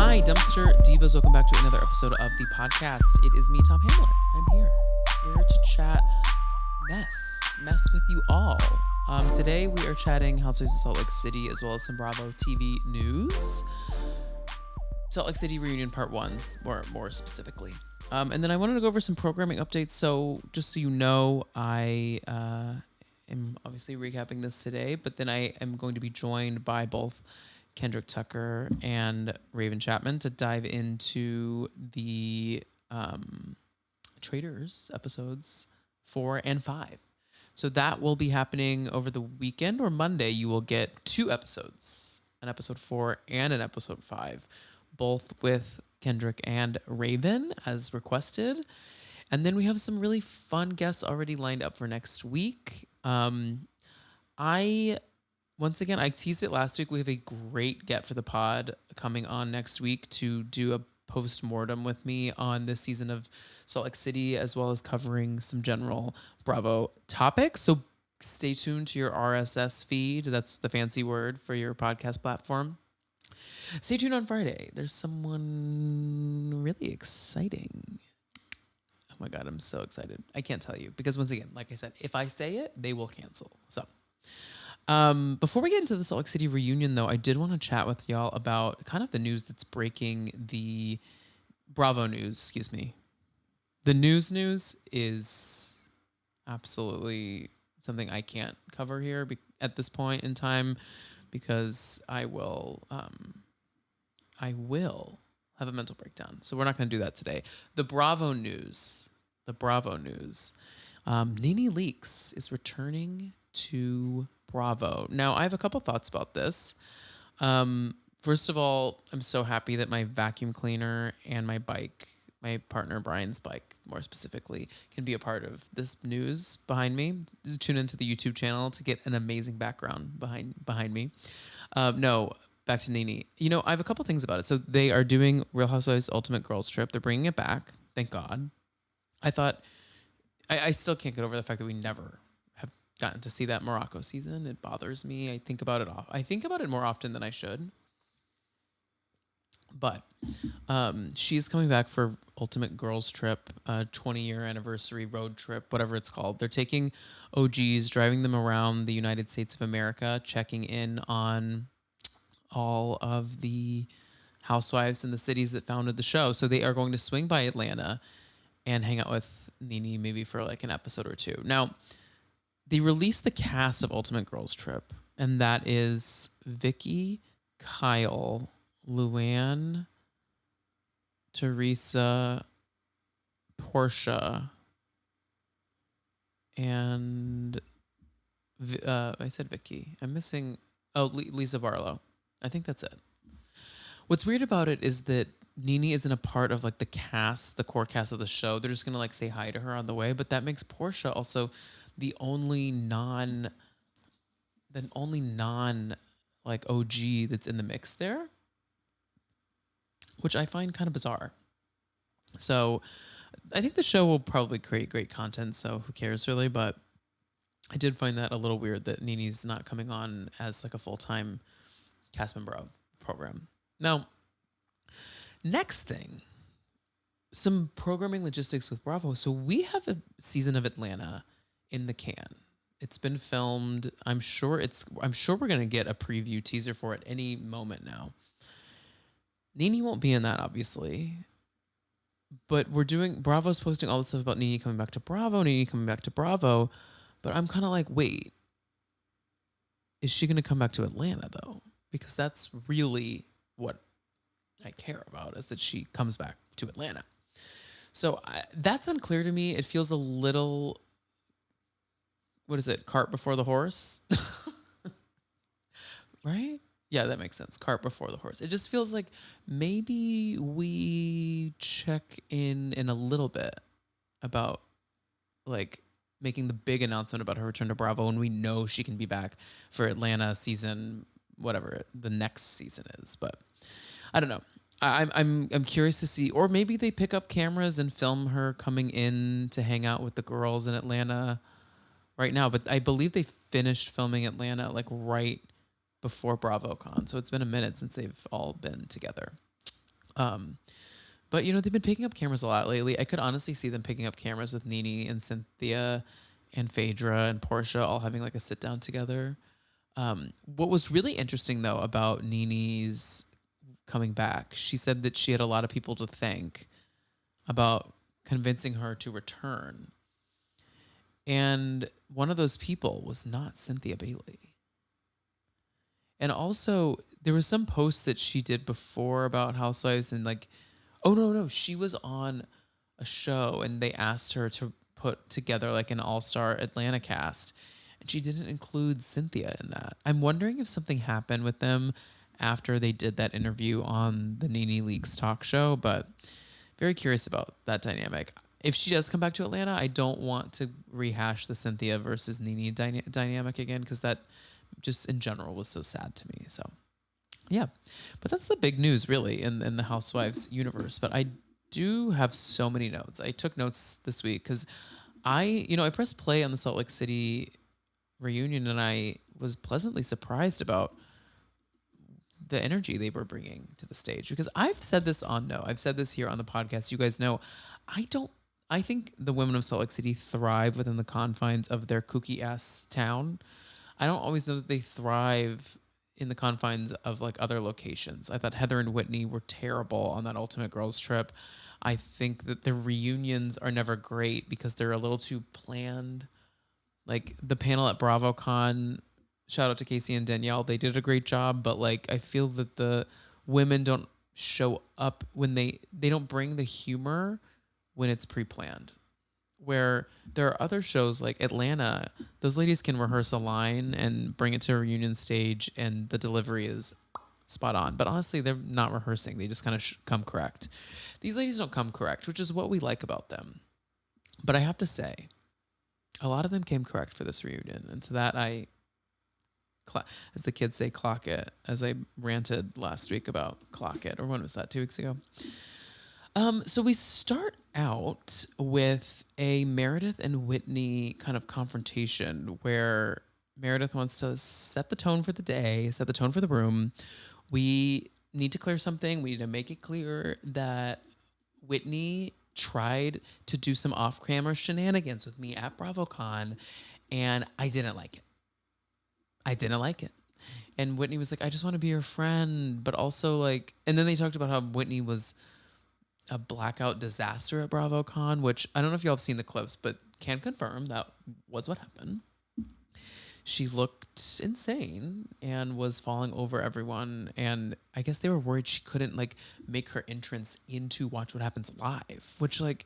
Hi, Dumpster Divas. Welcome back to another episode of the podcast. It is me, Tom Hamlet. I'm here to chat mess with you all. Today we are chatting Housewives of Salt Lake City as well as some Bravo TV news. Salt Lake City reunion part 1s, more specifically. And then I wanted to go over some programming updates. So just so you know, I am obviously recapping this today, but then I am going to be joined by both Kendrick Tucker and Raven Chapman to dive into the Traitors episodes 4 and 5. So that will be happening over the weekend, or Monday. You will get 2 episodes, an episode 4 and an episode 5, both with Kendrick and Raven as requested. And then we have some really fun guests already lined up for next week. Once again, I teased it last week. We have a great get for the pod coming on next week to do a post-mortem with me on this season of Salt Lake City, as well as covering some general Bravo topics. So stay tuned to your RSS feed. That's the fancy word for your podcast platform. Stay tuned on Friday. There's someone really exciting. Oh my God, I'm so excited. I can't tell you because once again, like I said, if I say it, they will cancel. So before we get into the Salt Lake City reunion, though, I did want to chat with y'all about kind of the news that's breaking, the Bravo news, excuse me. The news is absolutely something I can't cover here at this point in time because I will have a mental breakdown. So we're not going to do that today. The Bravo news. NENE Leakes is returning to Bravo. Now, I have a couple thoughts about this. First of all, I'm so happy that my vacuum cleaner and my bike, my partner Brian's bike, more specifically, can be a part of this news behind me. Just tune into the YouTube channel to get an amazing background behind me. No, back to NENE. You know, I have a couple things about it. So they are doing Real Housewives Ultimate Girls Trip. They're bringing it back. Thank God. I thought, I still can't get over the fact that we never have gotten to see that Morocco season. It bothers me. I think about it more often than I should. But she's coming back for Ultimate Girls Trip, 20-year anniversary road trip, whatever it's called. They're taking OGs, driving them around the United States of America, checking in on all of the housewives in the cities that founded the show. So they are going to swing by Atlanta and hang out with NENE maybe for like an episode or two. Now, they released the cast of Ultimate Girls Trip, and that is Vicky, Kyle, Luann, Teresa, Portia, and I said Vicky. I'm missing Lisa Barlow. I think that's it. What's weird about it is that NENE isn't a part of like the cast, the core cast of the show. They're just gonna like say hi to her on the way, but that makes Portia also the only non like OG that's in the mix there, which I find kind of bizarre. So I think the show will probably create great content, so who cares really, but I did find that a little weird that NENE's not coming on as like a full-time cast member of the program. Now, next thing, some programming logistics with Bravo. So we have a season of Atlanta in the can. It's been filmed. I'm sure we're going to get a preview teaser for it any moment now. NENE won't be in that, obviously. But Bravo's posting all this stuff about NENE coming back to Bravo. But I'm kind of like, wait, is she going to come back to Atlanta, though? Because that's really what I care about, is that she comes back to Atlanta. So that's unclear to me. It feels a little, what is it, cart before the horse? Right? Yeah, that makes sense. Cart before the horse. It just feels like maybe we check in a little bit about like making the big announcement about her return to Bravo when we know she can be back for Atlanta season, whatever the next season is. But I don't know. I'm curious to see, or maybe they pick up cameras and film her coming in to hang out with the girls in Atlanta right now. But I believe they finished filming Atlanta like right before BravoCon. So it's been a minute since they've all been together. Um, but they've been picking up cameras a lot lately. I could honestly see them picking up cameras with NeNe and Cynthia and Phaedra and Portia all having like a sit down together. What was really interesting though about NeNe's coming back, she said that she had a lot of people to thank about convincing her to return. And one of those people was not Cynthia Bailey. And also, there was some posts that she did before about housewives and like, oh no, she was on a show and they asked her to put together like an all-star Atlanta cast, and she didn't include Cynthia in that. I'm wondering if something happened with them after they did that interview on the NeNe Leakes talk show, but very curious about that dynamic. If she does come back to Atlanta, I don't want to rehash the Cynthia versus NeNe dynamic again, because that just in general was so sad to me. So yeah, but that's the big news really in the Housewives universe. But I do have so many notes. I took notes this week because I pressed play on the Salt Lake City reunion and I was pleasantly surprised about the energy they were bringing to the stage. Because I've said this I've said this here on the podcast. You guys know, I don't. I think the women of Salt Lake City thrive within the confines of their kooky ass town. I don't always know that they thrive in the confines of like other locations. I thought Heather and Whitney were terrible on that Ultimate Girls trip. I think that the reunions are never great because they're a little too planned. Like the panel at BravoCon, shout out to Casey and Danielle, they did a great job, but like I feel that the women don't show up when they don't bring the humor when it's pre-planned. Where there are other shows like Atlanta, those ladies can rehearse a line and bring it to a reunion stage, and the delivery is spot on. But honestly, they're not rehearsing; they just kind of come correct. These ladies don't come correct, which is what we like about them. But I have to say, a lot of them came correct for this reunion, and to that as the kids say, clock it. As I ranted last week about clock it, or when was that? 2 weeks ago. So we start out with a Meredith and Whitney kind of confrontation where Meredith wants to set the tone for the day, set the tone for the room. We need to clear something. We need to make it clear that Whitney tried to do some off-camera shenanigans with me at BravoCon, and I didn't like it. I didn't like it. And Whitney was like, I just want to be your friend, but also like, and then they talked about how Whitney was a blackout disaster at BravoCon, which I don't know if y'all have seen the clips, but can confirm that was what happened. She looked insane and was falling over everyone. And I guess they were worried she couldn't like make her entrance into Watch What Happens Live, which like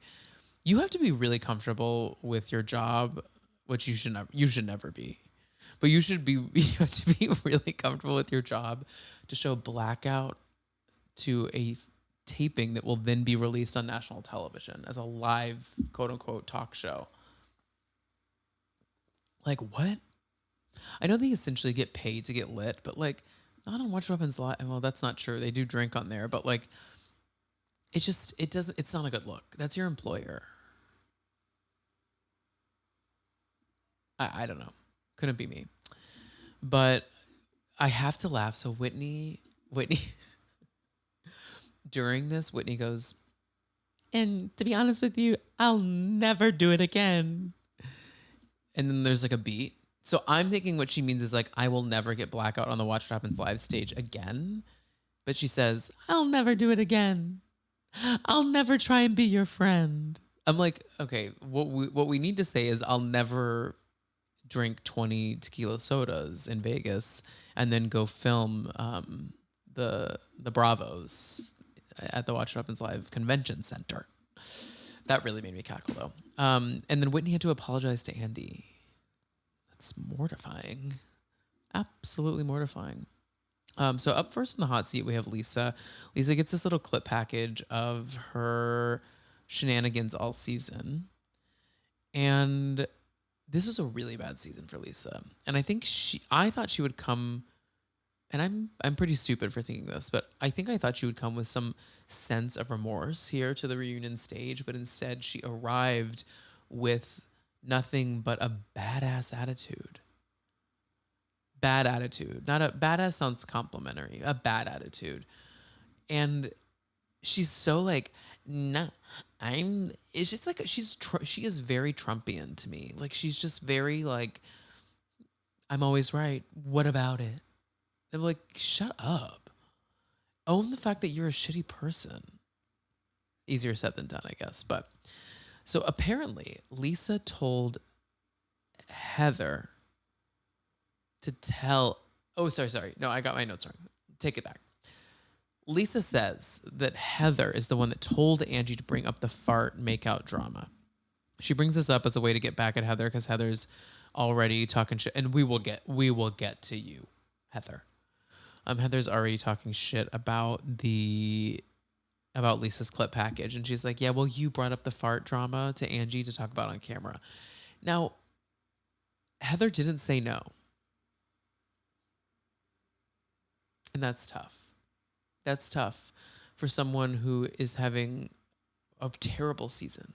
you have to be really comfortable with your job, which you should never be. But you have to be really comfortable with your job to show blackout to a taping that will then be released on national television as a live quote unquote talk show. Like what? I know they essentially get paid to get lit, but like not on Watch What Happens Live. Well, that's not true. They do drink on there, but like it's not a good look. That's your employer. I don't know. Couldn't be me. But I have to laugh. So Whitney during this, Whitney goes, and to be honest with you, I'll never do it again. And then there's like a beat. So I'm thinking what she means is like, I will never get blackout on the Watch What Happens Live stage again. But she says, I'll never do it again. I'll never try and be your friend. I'm like, okay, what we need to say is I'll never drink 20 tequila sodas in Vegas and then go film the Bravos at the Watch What Happens Live Convention Center. That really made me cackle though. And then Whitney had to apologize to Andy. That's mortifying. Absolutely mortifying. So up first in the hot seat, we have Lisa. Lisa gets this little clip package of her shenanigans all season. And this was a really bad season for Lisa. And I thought she would come, and I'm pretty stupid for thinking this, but I thought she would come with some sense of remorse here to the reunion stage, but instead she arrived with nothing but a badass attitude. Bad attitude. Not a badass sounds complimentary. A bad attitude. And she's so like, nah, it's just like she is very Trumpian to me. Like she's just very like, I'm always right. What about it? I'm like, shut up. Own the fact that you're a shitty person. Easier said than done, I guess. But so apparently, Lisa told Heather to tell. Oh, sorry. No, I got my notes wrong. Take it back. Lisa says that Heather is the one that told Angie to bring up the fart makeout drama. She brings this up as a way to get back at Heather because Heather's already talking shit, and we will get to you, Heather. Heather's already talking shit about Lisa's clip package, and she's like, "Yeah, well, you brought up the fart drama to Angie to talk about on camera." Now, Heather didn't say no, and that's tough. That's tough for someone who is having a terrible season,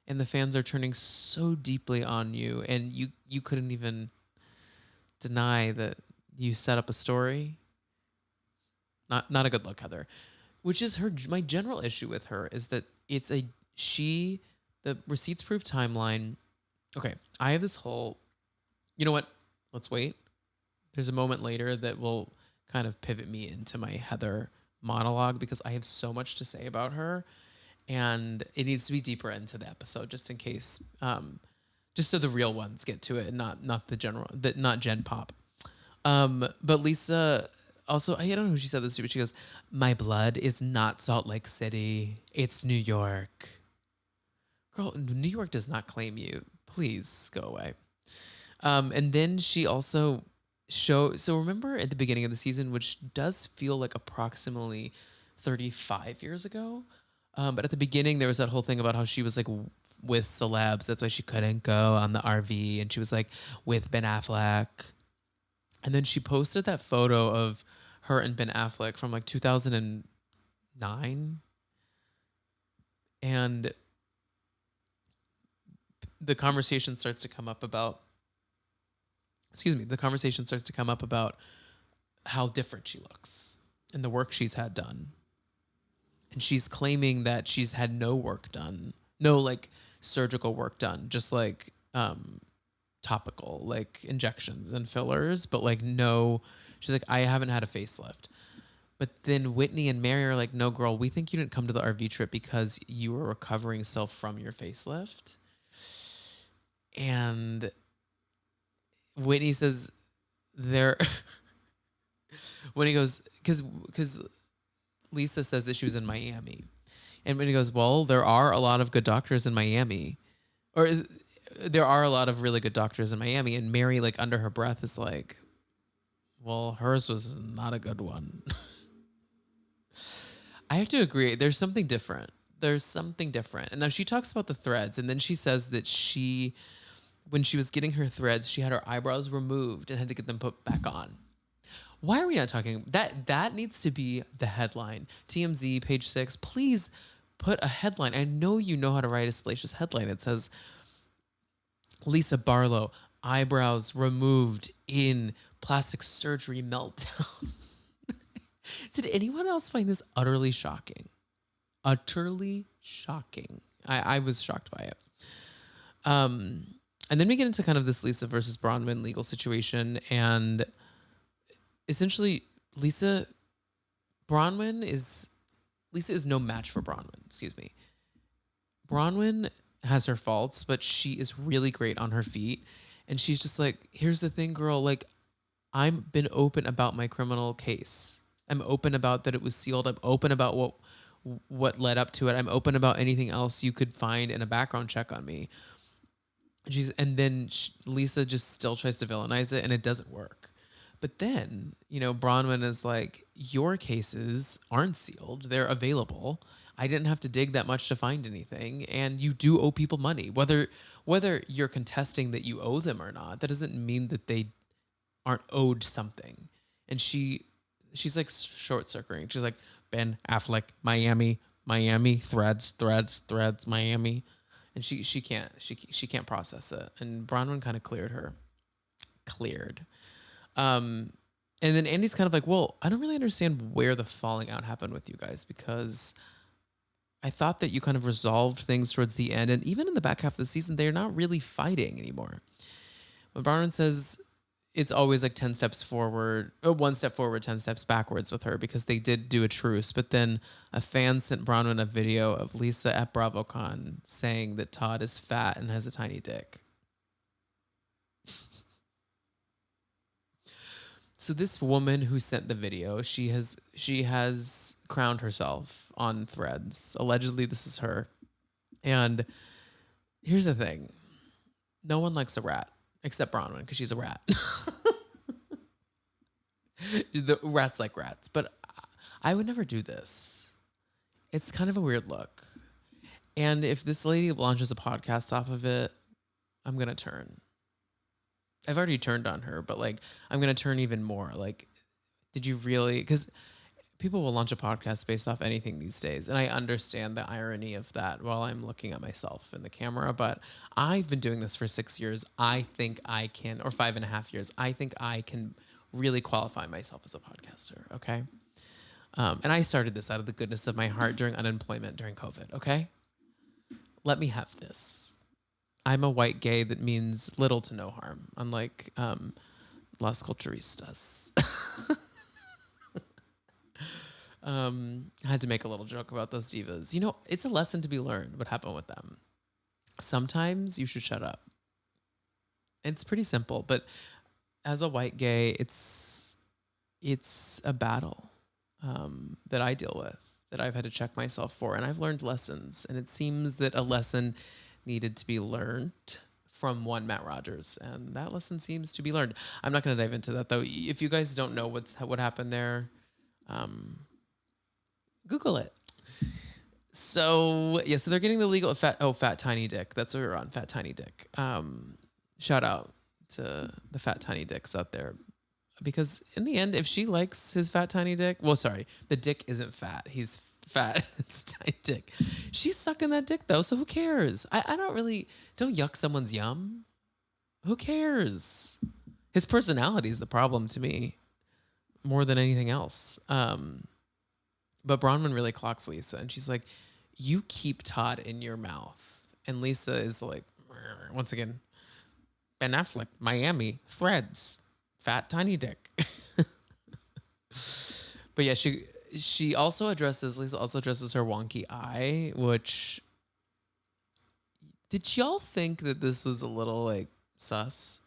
and the fans are turning so deeply on you, and you couldn't even deny that you set up a story. Not a good look, Heather. Which is my general issue with her is that it's a she the receipts proof timeline. Okay, I have this whole. You know what? Let's wait. There's a moment later that will kind of pivot me into my Heather monologue because I have so much to say about her, and it needs to be deeper into the episode just in case, just so the real ones get to it and not the general, that not Gen Pop. But Lisa also, I don't know who she said this to, but she goes, "My blood is not Salt Lake City. It's New York." Girl, New York does not claim you. Please go away. And then she also so remember at the beginning of the season, which does feel like approximately 35 years ago. But at the beginning, there was that whole thing about how she was like with celebs. That's why she couldn't go on the RV. And she was like with Ben Affleck. And then she posted that photo of her and Ben Affleck from like 2009. And the conversation starts to come up about, the conversation starts to come up about how different she looks and the work she's had done. And she's claiming that she's had no work done, no like surgical work done, just like topical, like injections and fillers, but like no, she's like, I haven't had a facelift. But then Whitney and Mary are like, no, girl, we think you didn't come to the RV trip because you were recovering self from your facelift. And Whitney says, there, Whitney goes, because Lisa says that she was in Miami. And Whitney goes, well, there are a lot of good doctors in Miami. Or there are a lot of really good doctors in Miami. And Mary, like, under her breath is like, well, hers was not a good one. I have to agree. There's something different. There's something different. And now she talks about the threads. And then she says that when she was getting her threads, she had her eyebrows removed and had to get them put back on. Why are we not talking that needs to be the headline. TMZ page 6, please put a headline. I know you know how to write a salacious headline that says Lisa Barlow eyebrows removed in plastic surgery meltdown. Did anyone else find this utterly shocking? Utterly shocking. I was shocked by it. And then we get into kind of this Lisa versus Bronwyn legal situation, and essentially Lisa is no match for Bronwyn. Excuse me. Bronwyn has her faults, but she is really great on her feet. And she's just like, here's the thing, girl. Like, I've been open about my criminal case. I'm open about that it was sealed. I'm open about what led up to it. I'm open about anything else you could find in a background check on me. Lisa just still tries to villainize it, and it doesn't work. But then, Bronwyn is like, your cases aren't sealed. They're available. I didn't have to dig that much to find anything. And you do owe people money. Whether you're contesting that you owe them or not, that doesn't mean that they aren't owed something. And she's like short circuiting. She's like, Ben Affleck, Miami, threads, Miami. And she can't process it. And Bronwyn kind of cleared her. And then Andy's kind of like, well, I don't really understand where the falling out happened with you guys, because I thought that you kind of resolved things towards the end. And even in the back half of the season, they're not really fighting anymore. But Bronwyn says it's always like 10 steps forward, or 1 step forward, 10 steps backwards with her, because they did do a truce. But then a fan sent Bronwyn a video of Lisa at BravoCon saying that Todd is fat and has a tiny dick. So this woman who sent the video, she has crowned herself on Threads. Allegedly, this is her. And here's the thing. No one likes a rat except Bronwyn, because she's a rat. The rats like rats. But I would never do this. It's kind of a weird look. And if this lady launches a podcast off of it, I'm going to turn. I've already turned on her, but like, I'm going to turn even more. Like, did you really? Because people will launch a podcast based off anything these days. And I understand the irony of that while I'm looking at myself in the camera. But I've been doing this for 6 years. I think I can, or 5.5 years, I think I can really qualify myself as a podcaster. Okay. And I started this out of the goodness of my heart during unemployment during COVID. Okay. Let me have this. I'm a white gay that means little to no harm, unlike Las Culturistas. I had to make a little joke about those divas. You know, it's a lesson to be learned what happened with them. Sometimes you should shut up. It's pretty simple, but as a white gay, it's a battle that I deal with, that I've had to check myself for, and I've learned lessons. And it seems that a lesson needed to be learned from one Matt Rogers, and that lesson seems to be learned. I'm not going to dive into that though. If you guys don't know what happened there, Google it. So yeah, so they're getting the legal fat tiny dick. That's what we're on, fat tiny dick. Shout out to the fat tiny dicks out there, because in the end, if she likes his fat tiny dick, well, sorry, the dick isn't fat. He's fat. It's a tiny dick. She's sucking that dick though, so who cares? I don't yuck someone's yum. Who cares? His personality is the problem to me, more than anything else. But Bronwyn really clocks Lisa, and she's like, you keep Todd in your mouth. And Lisa is like, once again, Ben Affleck, Miami, Threads, fat tiny dick. But yeah, Lisa also addresses her wonky eye, which, did y'all think that this was a little like sus?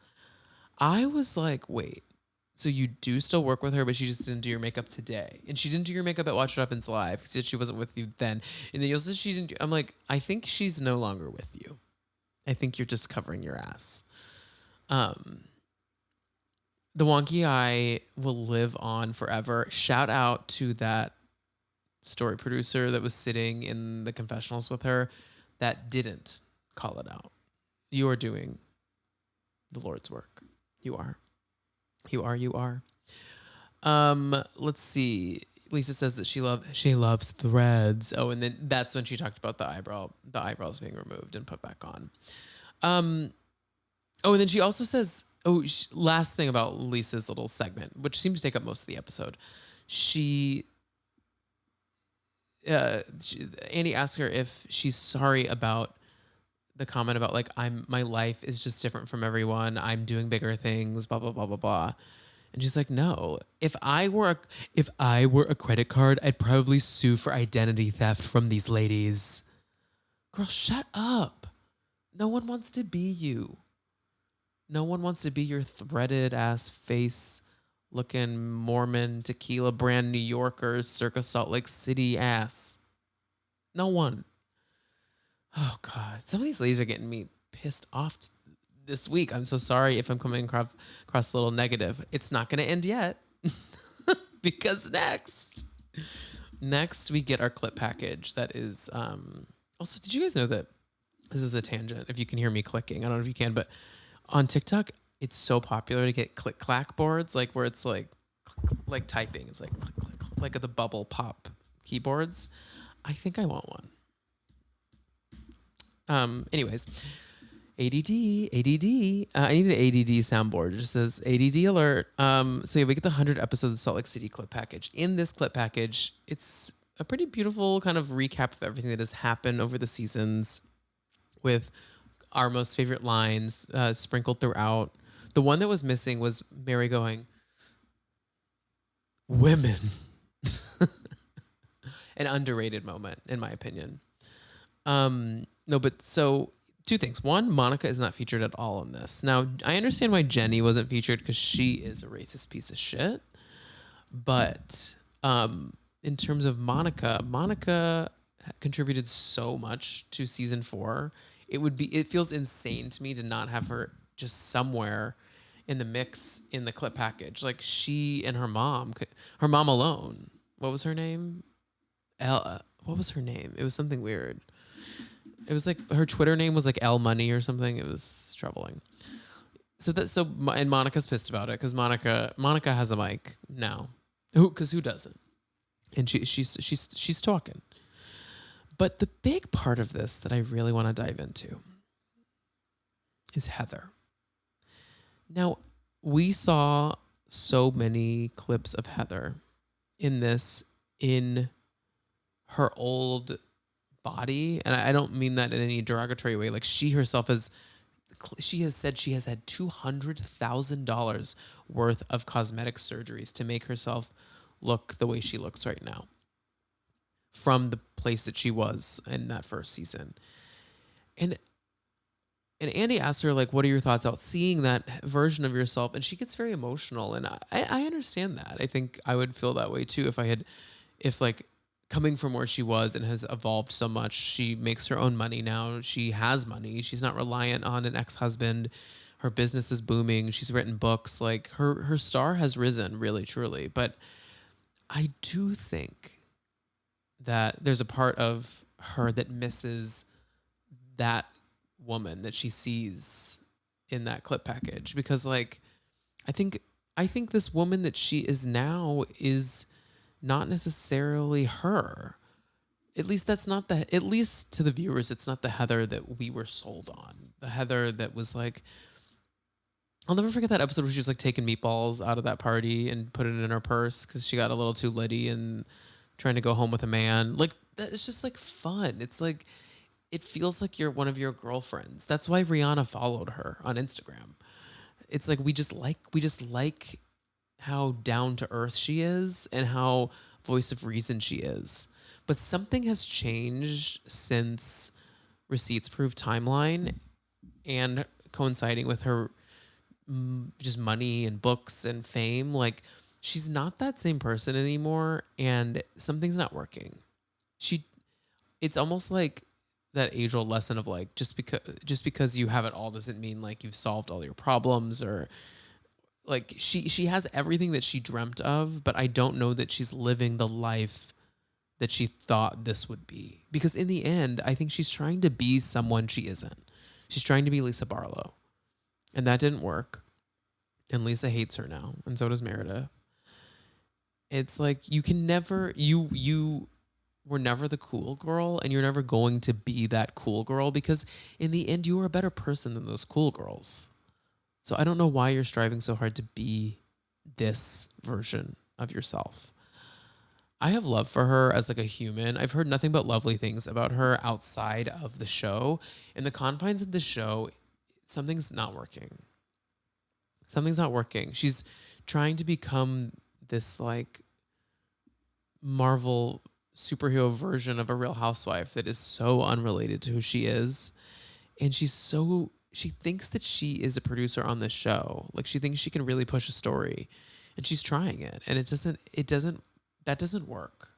I was like, wait, so you do still work with her, but she just didn't do your makeup today. And she didn't do your makeup at Watch What Happens Live because she wasn't with you then. And then you also, she didn't I'm like, I think she's no longer with you. I think you're just covering your ass. The wonky eye will live on forever. Shout out to that story producer that was sitting in the confessionals with her that didn't call it out. You are doing the Lord's work. You are. Let's see. Lisa says that she loves Threads. Oh, and then that's when she talked about the eyebrows being removed and put back on. Oh, and then she also says, last thing about Lisa's little segment, which seemed to take up most of the episode. Andy asked her if she's sorry about the comment about like, my life is just different from everyone. I'm doing bigger things, blah, blah, blah, blah, blah. And she's like, no, if I were a credit card, I'd probably sue for identity theft from these ladies. Girl, shut up. No one wants to be you. No one wants to be your threaded ass face looking Mormon tequila brand New Yorker circa Salt Lake City ass. No one. Oh God, some of these ladies are getting me pissed off this week. I'm so sorry if I'm coming across a little negative. It's not going to end yet because next we get our clip package. That is, also, did you guys know that this is a tangent? If you can hear me clicking, I don't know if you can, but on TikTok, it's so popular to get click clack boards, like where it's like typing. It's like click, click, click, like at the bubble pop keyboards. I think I want one. Anyways, ADD, ADD. I need an ADD soundboard. It just says ADD alert. So yeah, we get the 100 episodes of Salt Lake City clip package. In this clip package, it's a pretty beautiful kind of recap of everything that has happened over the seasons, with our most favorite lines sprinkled throughout. The one that was missing was Mary going, "Women," an underrated moment in my opinion. No, but so two things. One, Monica is not featured at all in this. Now, I understand why Jenny wasn't featured because she is a racist piece of shit. But in terms of Monica, Monica contributed so much to season 4. It feels insane to me to not have her just somewhere in the mix in the clip package. Like she and her mom alone. What was her name? What was her name? It was something weird. It was like her Twitter name was like L Money or something. It was troubling. And Monica's pissed about it because Monica has a mic now. Who doesn't? And she's talking. But the big part of this that I really want to dive into is Heather. Now, we saw so many clips of Heather in her old body, and I don't mean that in any derogatory way. Like she herself has said she has had $200,000 worth of cosmetic surgeries to make herself look the way she looks right now, from the place that she was in that first season. And Andy asked her, like, what are your thoughts about seeing that version of yourself? And she gets very emotional. And I understand that. I think I would feel that way too if like coming from where she was and has evolved so much. She makes her own money now. She has money. She's not reliant on an ex-husband. Her business is booming. She's written books. Like her star has risen really, truly. But I do think that there's a part of her that misses that woman that she sees in that clip package, because like I think this woman that she is now is not necessarily her. At least at least to the viewers, it's not the Heather that we were sold on. The Heather that was like, I'll never forget that episode where she was like taking meatballs out of that party and put it in her purse because she got a little too litty and trying to go home with a man. Like that is just like fun. It's like it feels like you're one of your girlfriends. That's why Rihanna followed her on Instagram. It's like we just like how down to earth she is and how voice of reason she is. But something has changed since Receipts Proof Timeline, and coinciding with her just money and books and fame. Like she's not that same person anymore, and something's not working. She It's almost like that age old lesson of like just because you have it all doesn't mean like you've solved all your problems, or like she has everything that she dreamt of, but I don't know that she's living the life that she thought this would be, because in the end I think she's trying to be someone she isn't. She's trying to be Lisa Barlow, and that didn't work, and Lisa hates her now, and so does Meredith. It's like you can never you were never the cool girl, and you're never going to be that cool girl, because in the end you are a better person than those cool girls. So I don't know why you're striving so hard to be this version of yourself. I have love for her as like a human. I've heard nothing but lovely things about her outside of the show. In the confines of the show, something's not working. Something's not working. She's trying to become this like Marvel superhero version of a Real Housewife that is so unrelated to who she is. And she thinks that she is a producer on this show. Like she thinks she can really push a story, and she's trying it, and that doesn't work.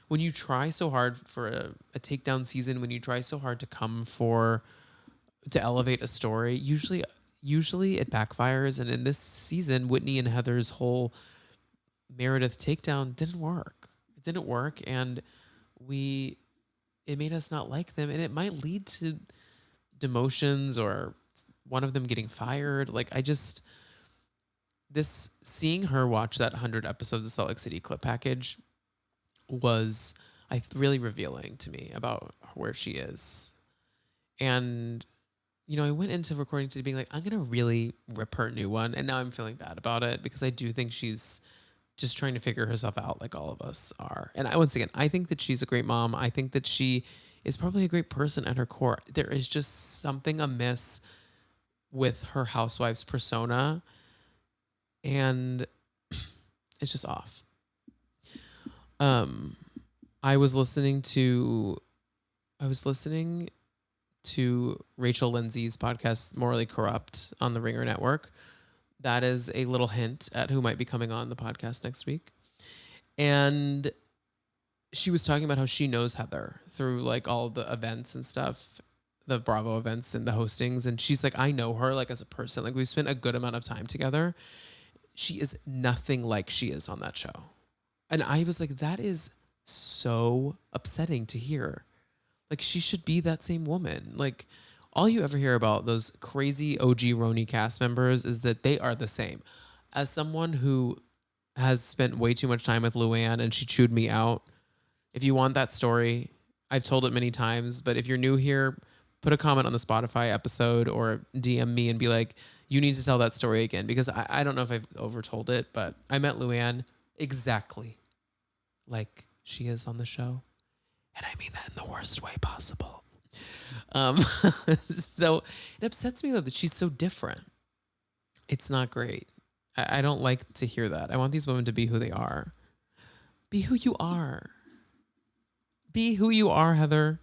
When you try so hard for a takedown season, when you try so hard to elevate a story, usually it backfires. And in this season, Whitney and Heather's whole Meredith takedown didn't work. It didn't work, and it made us not like them, and it might lead to demotions or one of them getting fired. Like seeing her watch that 100 episodes of Salt Lake City clip package was really revealing to me about where she is. And I went into recording to being like, I'm gonna really rip her new one, and now I'm feeling bad about it because I do think she's just trying to figure herself out like all of us are. And once again, I think that she's a great mom. I think that she is probably a great person at her core. There is just something amiss with her housewife's persona, and it's just off. Um, I was listening to Rachel Lindsay's podcast, Morally Corrupt, on the Ringer Network. That is a little hint at who might be coming on the podcast next week. And she was talking about how she knows Heather through like all the events and stuff, the Bravo events and the hostings. And she's like, I know her like as a person. Like, we've spent a good amount of time together. She is nothing like she is on that show. And I was like, that is so upsetting to hear. Like, she should be that same woman. Like, all you ever hear about those crazy OG Roni cast members is that they are the same. As someone who has spent way too much time with Luann and she chewed me out, if you want that story, I've told it many times, but if you're new here, put a comment on the Spotify episode or DM me and be like, you need to tell that story again, because I don't know if I've overtold it, but I met Luann exactly like she is on the show. And I mean that in the worst way possible. So it upsets me though that she's so different. It's not great. I don't like to hear that. I want these women to be who they are. Be who you are. Be who you are, Heather.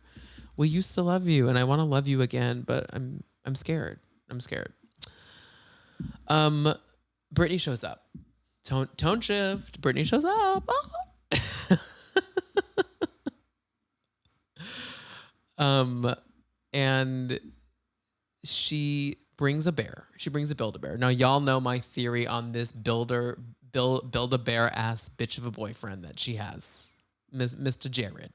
We used to love you, and I want to love you again, but I'm scared. I'm scared. Brittany shows up. Tone shift. Brittany shows up. And she brings a bear. She brings a Build-A-Bear. Now, y'all know my theory on this Build-A-Bear ass bitch of a boyfriend that she has, Mr. Jared.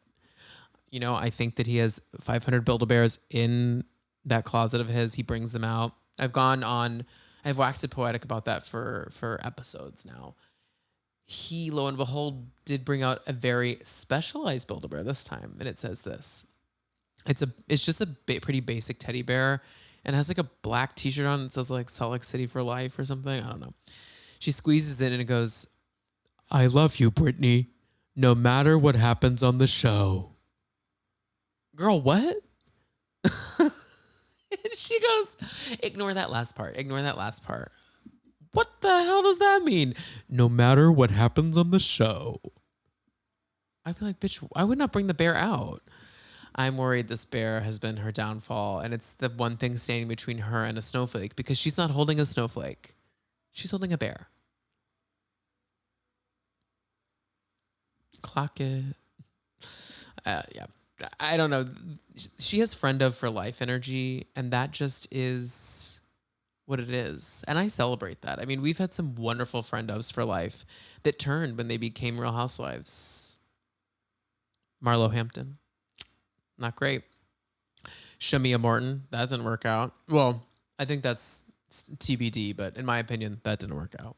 I think that he has 500 Build-A-Bears in that closet of his. He brings them out. I've waxed poetic about that for episodes now. He, lo and behold, did bring out a very specialized Build-A-Bear this time, and it says this. It's just a pretty basic teddy bear, and has like a black T-shirt on. It says like Salt Lake City for life or something. I don't know. She squeezes it and it goes, "I love you, Brittany, no matter what happens on the show." Girl, what? And she goes, ignore that last part. Ignore that last part. What the hell does that mean? No matter what happens on the show. I feel like, bitch, I would not bring the bear out. I'm worried this bear has been her downfall, and it's the one thing standing between her and a snowflake, because she's not holding a snowflake. She's holding a bear. Clock it. Yeah. I don't know. She has friend of for life energy, and that just is what it is. And I celebrate that. I mean, we've had some wonderful friend ofs for life that turned when they became Real Housewives. Marlo Hampton, not great. Shamia Morton, that didn't work out. Well, I think that's TBD, but in my opinion, that didn't work out.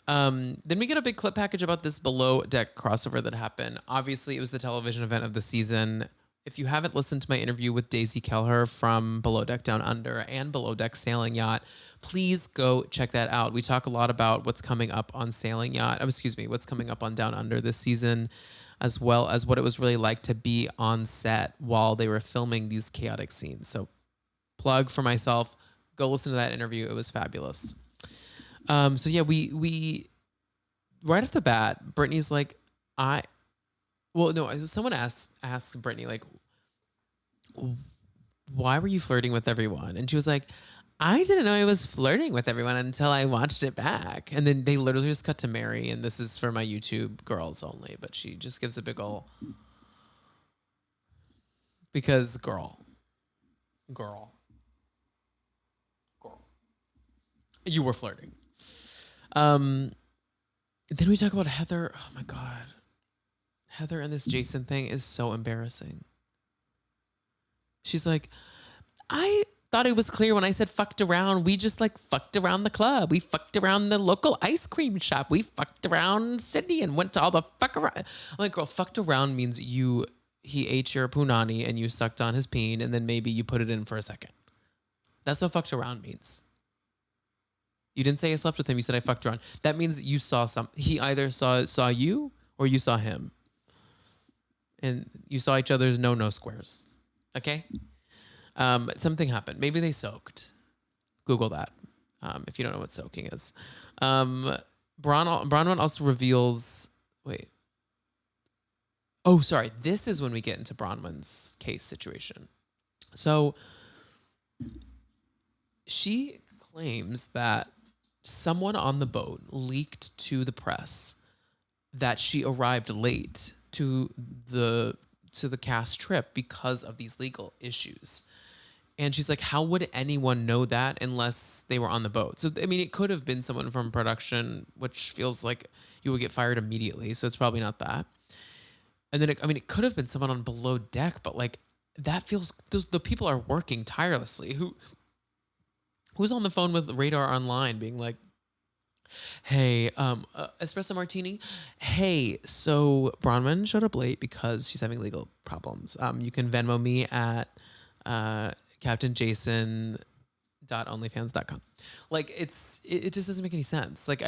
Then we get a big clip package about this Below Deck crossover that happened. Obviously, it was the television event of the season. If you haven't listened to my interview with Daisy Kelleher from Below Deck Down Under and Below Deck Sailing Yacht, please go check that out. We talk a lot about what's coming up on Sailing Yacht. What's coming up on Down Under this season, as well as what it was really like to be on set while they were filming these chaotic scenes. So, plug for myself. Go listen to that interview. It was fabulous. So yeah, we right off the bat, Brittany's like, someone asked Brittany, like, why were you flirting with everyone? And she was like, I didn't know I was flirting with everyone until I watched it back. And then they literally just cut to Mary, and this is for my YouTube girls only, but she just gives a big ol' because girl, you were flirting. Then we talk about Heather. Oh my God. Heather and this Jason thing is so embarrassing. She's like, I thought it was clear when I said fucked around. We just like fucked around the club. We fucked around the local ice cream shop. We fucked around Sydney and went to all the fuck around. I'm like, girl, fucked around means he ate your punani and you sucked on his peen, and then maybe you put it in for a second. That's what fucked around means. You didn't say I slept with him. You said I fucked around. That means you saw some. He either saw you or you saw him, and you saw each other's no squares. Okay. Something happened. Maybe they soaked. Google that if you don't know what soaking is. Bronwyn also reveals. Wait. Oh, sorry. This is when we get into Bronwyn's case situation. So she claims that someone on the boat leaked to the press that she arrived late to the cast trip because of these legal issues. And she's like, how would anyone know that unless they were on the boat? So, I mean, it could have been someone from production, which feels like you would get fired immediately. So it's probably not that. And then, it could have been someone on below deck, but like that feels, the people are working tirelessly. Who's on the phone with Radar Online being like, hey, espresso martini. Hey, so Bronwyn showed up late because she's having legal problems. You can Venmo me at captainjason.onlyfans.com. Like it just doesn't make any sense. Like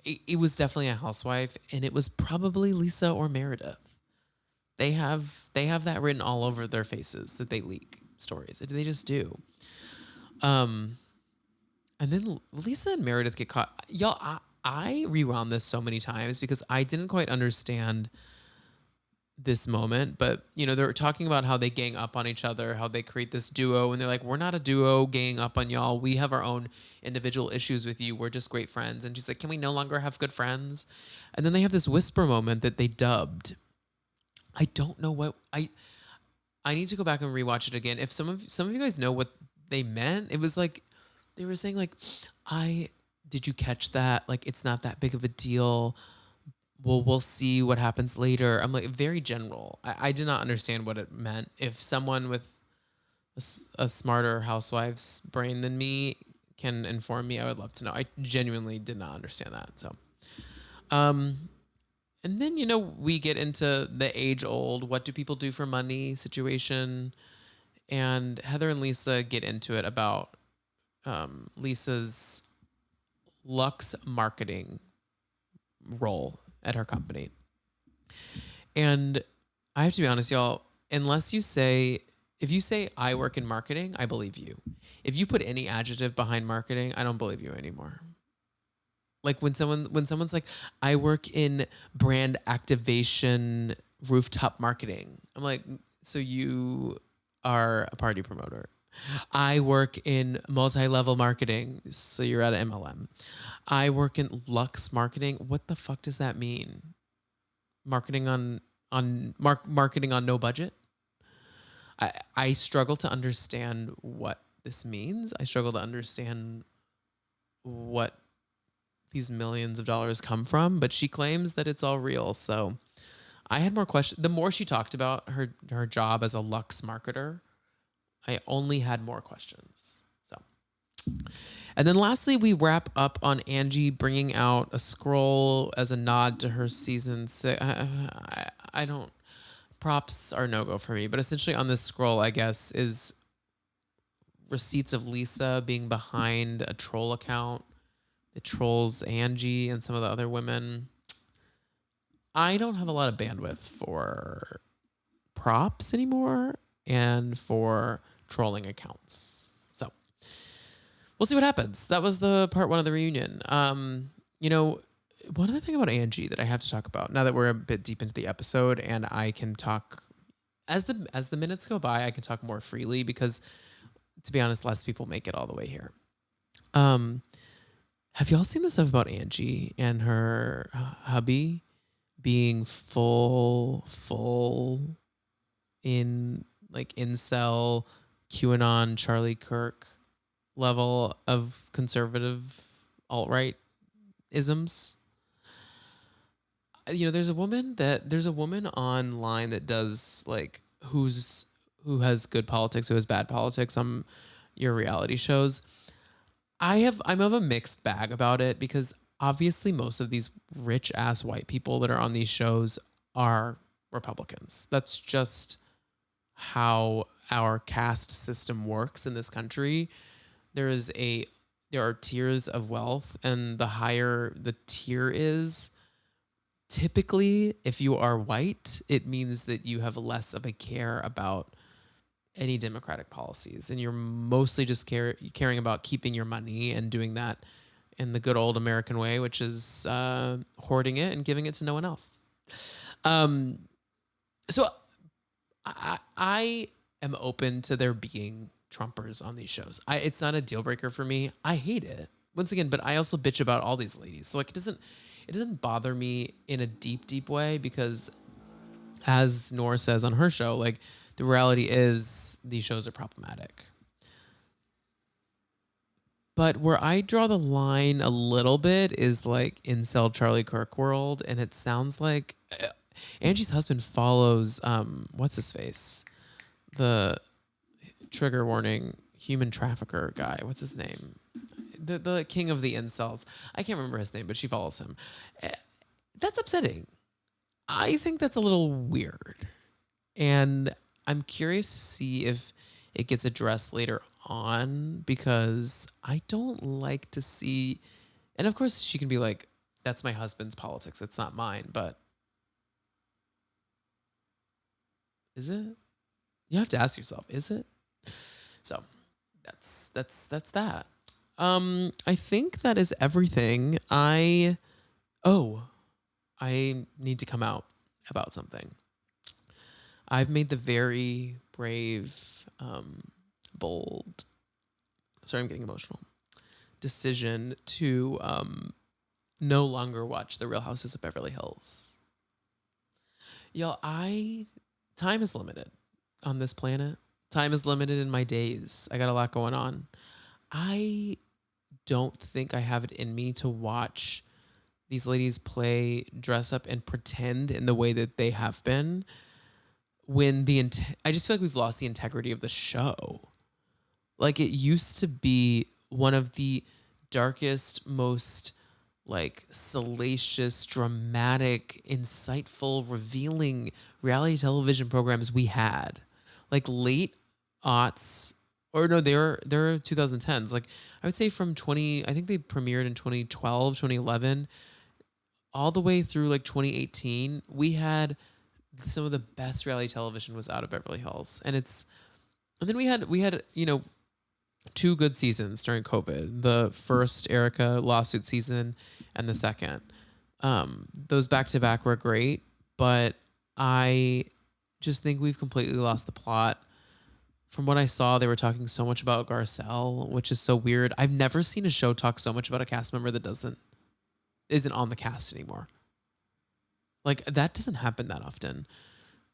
it was definitely a housewife, and it was probably Lisa or Meredith. They have that written all over their faces that they leak stories. They just do. And then Lisa and Meredith get caught. Y'all, I rewound this so many times because I didn't quite understand this moment. But, they're talking about how they gang up on each other, how they create this duo. And they're like, we're not a duo gang up on y'all. We have our own individual issues with you. We're just great friends. And she's like, can we no longer have good friends? And then they have this whisper moment that they dubbed. I don't know what I need to go back and rewatch it again. If some of you guys know what they meant, it was like they were saying like, did you catch that? Like, it's not that big of a deal. We'll see what happens later. I'm like, very general. I did not understand what it meant. If someone with a smarter housewife's brain than me can inform me, I would love to know. I genuinely did not understand that. So, and then, we get into the age old, what do people do for money situation. And Heather and Lisa get into it about Lisa's Lux marketing role at her company. And I have to be honest, y'all, if you say I work in marketing, I believe you. If you put any adjective behind marketing, I don't believe you anymore. Like when someone's like, I work in brand activation rooftop marketing. I'm like, so you are a party promoter. I work in multi-level marketing. So you're at an MLM. I work in Lux marketing. What the fuck does that mean? Marketing on marketing on no budget? I struggle to understand what this means. I struggle to understand what these millions of dollars come from, but she claims that it's all real. So I had more questions. The more she talked about her job as a Lux marketer, I only had more questions. So, and then lastly, we wrap up on Angie bringing out a scroll as a nod to her season 6. I don't, props are no go for me, but essentially on this scroll, I guess, is receipts of Lisa being behind a troll account. It trolls Angie and some of the other women. I don't have a lot of bandwidth for props anymore and for trolling accounts. So we'll see what happens. That was the part 1 of the reunion. One other thing about Angie that I have to talk about now that we're a bit deep into the episode, and I can talk as the minutes go by, I can talk more freely because, to be honest, less people make it all the way here. Have y'all seen the stuff about Angie and her hubby being full in like incel QAnon Charlie Kirk level of conservative alt-right isms? There's a woman online that does like who has good politics, who has bad politics on your reality shows. I'm of a mixed bag about it because obviously most of these rich ass white people that are on these shows are Republicans. That's just how our caste system works in this country. there is a there are tiers of wealth, and the higher the tier is, typically, if you are white, it means that you have less of a care about any democratic policies, and you're mostly just caring about keeping your money and doing that in the good old American way, which is hoarding it and giving it to no one else. Um, so I am open to there being Trumpers on these shows. It's not a deal breaker for me. I hate it once again, but I also bitch about all these ladies. So like it doesn't bother me in a deep way, because as Nora says on her show, like the reality is these shows are problematic. But where I draw the line a little bit is like incel Charlie Kirk world, and it sounds like Angie's husband follows what's his face, the trigger warning human trafficker guy. What's his name? The king of the incels. I can't remember his name, but she follows him. Eh, That's upsetting. I think that's a little weird, and I'm curious to see if it gets addressed later on, because I don't like to see. And of course, she can be like, "That's my husband's politics. It's not mine." But is it? You have to ask yourself, is it? So that's that. I think that is everything. Oh, I need to come out about something. I've made the very brave, bold. Sorry, I'm getting emotional. Decision to no longer watch The Real Houses of Beverly Hills. Y'all, time is limited on this planet. Time is limited in my days. I got a lot going on. I don't think I have it in me to watch these ladies play dress up and pretend in the way that they have been, when I just feel like we've lost the integrity of the show. Like, it used to be one of the darkest, most like salacious, dramatic, insightful, revealing reality television programs we had. Like late aughts, or no, they're 2010s. Like I would say from 20, I think they premiered in 2012, 2011, all the way through like 2018, we had some of the best reality television was out of Beverly Hills. And then we had, two good seasons during COVID. The first Erica lawsuit season and the second. Those back to back were great, but I just think we've completely lost the plot. From what I saw, they were talking so much about Garcelle, which is so weird. I've never seen a show talk so much about a cast member that isn't on the cast anymore. Like that doesn't happen that often.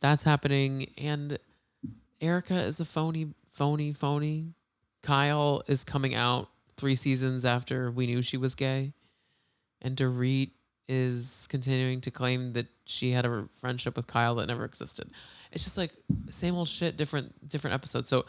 That's happening, and Erica is a phony. Kyle is coming out 3 seasons after we knew she was gay, and Dorit is continuing to claim that she had a friendship with Kyle that never existed. It's just like same old shit, different episodes. So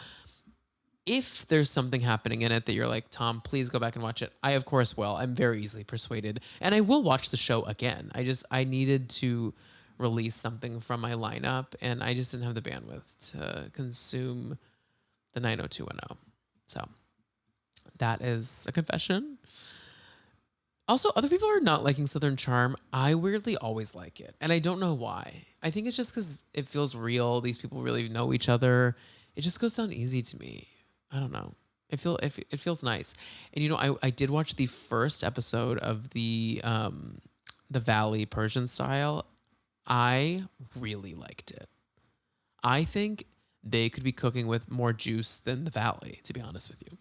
if there's something happening in it that you're like, Tom, please go back and watch it, I of course will. I'm very easily persuaded, and I will watch the show again. I needed to release something from my lineup, and I just didn't have the bandwidth to consume the 90210. So that is a confession. Also, other people are not liking Southern Charm. I weirdly always like it, and I don't know why. I think it's just because it feels real. These people really know each other. It just goes down easy to me. I don't know. It feels nice. And I did watch the first episode of the Valley Persian style. I really liked it. I think they could be cooking with more juice than the Valley, to be honest with you.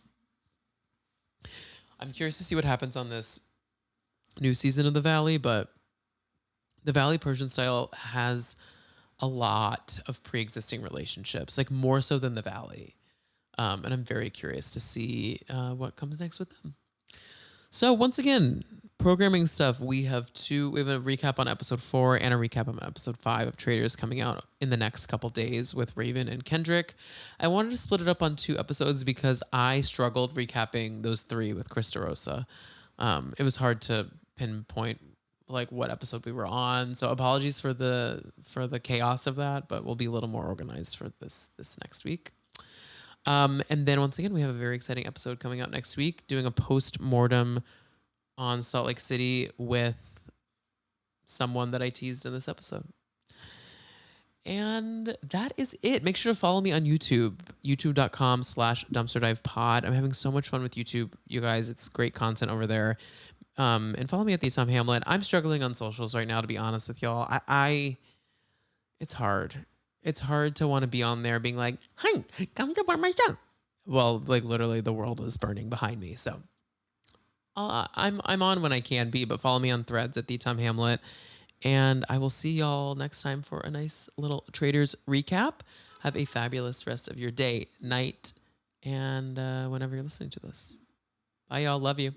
I'm curious to see what happens on this new season of the Valley, but the Valley Persian style has a lot of pre-existing relationships, like more so than the Valley. And I'm very curious to see what comes next with them. So once again, programming stuff. We have a recap on episode 4 and a recap on episode 5 of Traders coming out in the next couple days with Raven and Kendrick. I wanted to split it up on 2 episodes because I struggled recapping those 3 with Krista Rosa. It was hard to pinpoint like what episode we were on. So apologies for the chaos of that, but we'll be a little more organized for this next week. And then once again, we have a very exciting episode coming out next week, doing a post-mortem on Salt Lake City with someone that I teased in this episode. And that is it. Make sure to follow me on YouTube, youtube.com/dumpsterdivepod. I'm having so much fun with YouTube, you guys. It's great content over there. And follow me at the Tom Hamlet. I'm struggling on socials right now, to be honest with y'all. It's hard. It's hard to want to be on there being like, "Hi, come support my show." Well, like literally the world is burning behind me. So I'm on when I can be, but follow me on Threads at the Tom Hamlet. And I will see y'all next time for a nice little Traders recap. Have a fabulous rest of your day, night, and whenever you're listening to this. Bye, y'all. Love you.